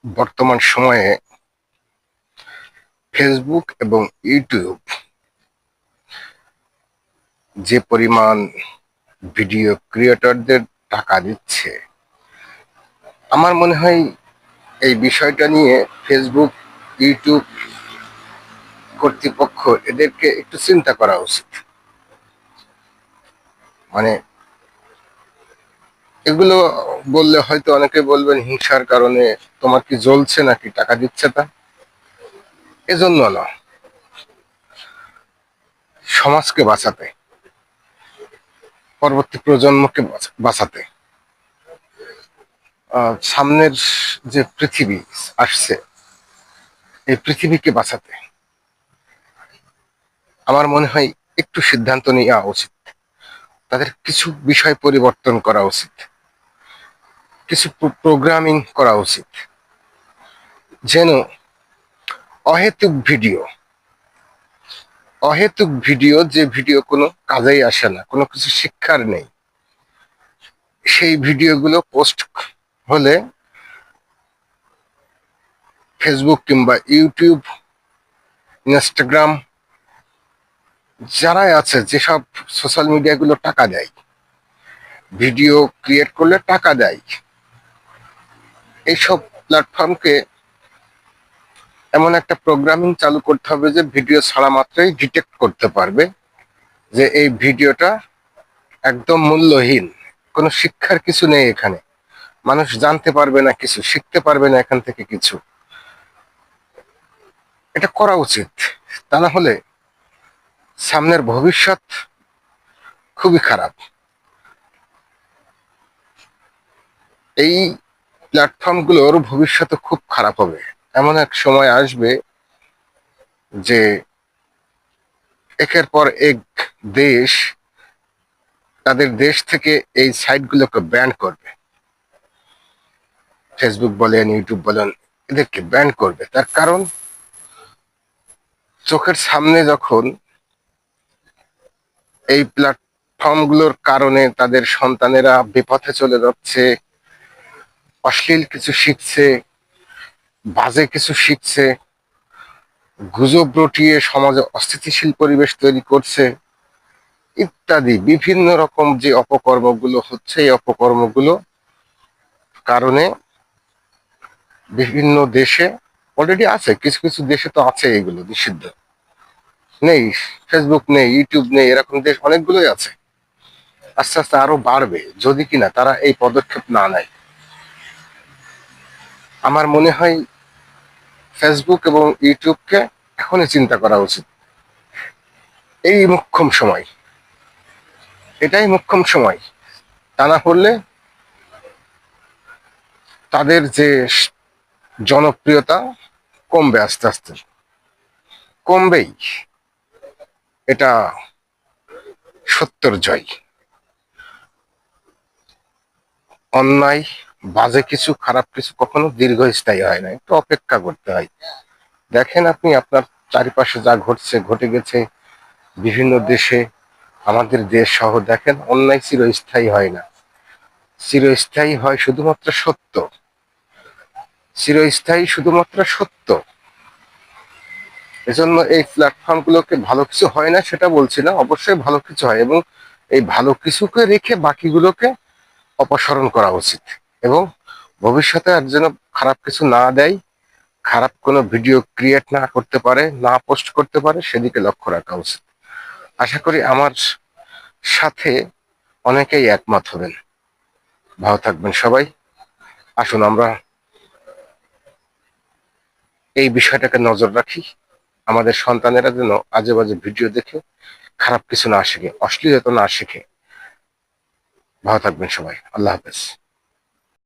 বর্তমান সময়ে ফেসবুক এবং ইউটিউব যে পরিমাণ ভিডিও ক্রিয়েটরদের টাকা দিচ্ছে, আমার মনে হয় এই বিষয়টা নিয়ে ফেসবুক, ইউটিউব কর্তৃপক্ষ এদেরকে একটু চিন্তা করা উচিত। মানে এগুলো বললে হয়তো অনেকে বলবেন হিংসার কারণে, তোমার কি জ্বলছে নাকি টাকা দিচ্ছে তা? এজন্য না, সমাজকে বাঁচাতে, পরবর্তী প্রজন্মকে বাঁচাতে, সামনের যে পৃথিবী আসছে এই পৃথিবীকে বাঁচাতে আমার মনে হয় একটু সিদ্ধান্ত নেওয়া উচিত। তাদের কিছু বিষয় পরিবর্তন করা উচিত, কিছু প্রোগ্রামিং করা উচিত, যেন অহেতুক ভিডিও যে ভিডিও কোনো কাজেই আসে না, কোনো কিছু শিক্ষার নেই, সেই ভিডিওগুলো পোস্ট হলে ফেসবুক কিংবা ইউটিউব, ইনস্টাগ্রাম, যারাই আছে, যেসব সোশ্যাল মিডিয়াগুলো টাকা দেয়, ভিডিও ক্রিয়েট করলে টাকা দেয়, এইসব প্ল্যাটফর্মকে এমন একটা প্রোগ্রামিং চালু করতে হবে যে ভিডিও ছাড়া মাত্রই ডিটেক্ট করতে পারবে যে এই ভিডিওটা একদম মূল্যহীন, কোনো শিক্ষার কিছু নেই এখানে, মানুষ জানতে পারবে না, কিছু শিখতে পারবে না এখান থেকে কিছু। এটা করা উচিত, তা না হলে সামনের ভবিষ্যৎ খুবই খারাপ। এই প্ল্যাটফর্মগুলোর ভবিষ্যৎ খুব খারাপ হবে। এমন এক সময় আসবে যে একের পর এক দেশ তাদের দেশ থেকে এই সাইটগুলোকে ব্যান করবে। ফেসবুক বলেন, ইউটিউব বলেন, এদেরকে ব্যান করবে। তার কারণ, চোখের সামনে যখন এই প্ল্যাটফর্মগুলোর কারণে তাদের সন্তানেরা বিপথে চলে যাচ্ছে, অশ্লীল কিছু শিখছে, বাজে কিছু শিখছে, গুজব রটিয়ে সমাজে অস্থিতিশীল পরিবেশ তৈরি করছে, ইত্যাদি বিভিন্ন রকম যে অপকর্মগুলো হচ্ছে, এই অপকর্মগুলো কারণে বিভিন্ন দেশে অলরেডি আছে, কিছু কিছু দেশে তো আছে এগুলো নিষিদ্ধ। নেই ফেসবুক, নেই ইউটিউব, নেই এরকম দেশ অনেকগুলোই আছে। আস্তে আস্তে আরো বাড়বে যদি কিনা তারা এই পদক্ষেপ না নেয়। আমার মনে হয় ফেসবুক এবং ইউটিউবকে এখনই চিন্তা করা উচিত। এই মোক্ষম সময়, এটাই মোক্ষম সময়। তা না হলে তাদের যে জনপ্রিয়তা কমবে, আস্তে আস্তে কমবেই, এটা সত্যর জয়। অন্যায়, বাজে কিছু, খারাপ কিছু কখনো দীর্ঘস্থায়ী হয় না, একটু অপেক্ষা করতে হয়। দেখেন আপনি আপনার চারিপাশে যা ঘটছে, ঘটে গেছে বিভিন্ন দেশে, আমাদের দেশ সহ দেখেন, অন্যায় চিরস্থায়ী হয় না, চিরস্থায়ী হয় শুধুমাত্র সত্য, চিরস্থায়ী শুধুমাত্র সত্য। এজন্য এই প্ল্যাটফর্ম গুলোকে ভালো কিছু হয় না সেটা বলছি না, অবশ্যই ভালো কিছু হয়, এবং এই ভালো কিছুকে রেখে বাকিগুলোকে অপসারণ করা উচিত, এবং ভবিষ্যতে আর যেন খারাপ কিছু না দেয়, খারাপ কোনো ভিডিও ক্রিয়েট না করতে পারে, না পোস্ট করতে পারে, সেদিকে লক্ষ্য রাখা উচিত। আশা করি আমার সাথে অনেকেই একমত হবেন। ভালো থাকবেন সবাই। আসুন আমরা এই বিষয়টাকে নজর রাখি, আমাদের সন্তানেরা যেন আজে বাজে ভিডিও দেখে খারাপ কিছু না শিখে, অশ্লীলতা না শিখে। ভালো থাকবেন সবাই, আল্লাহ হাফেজ।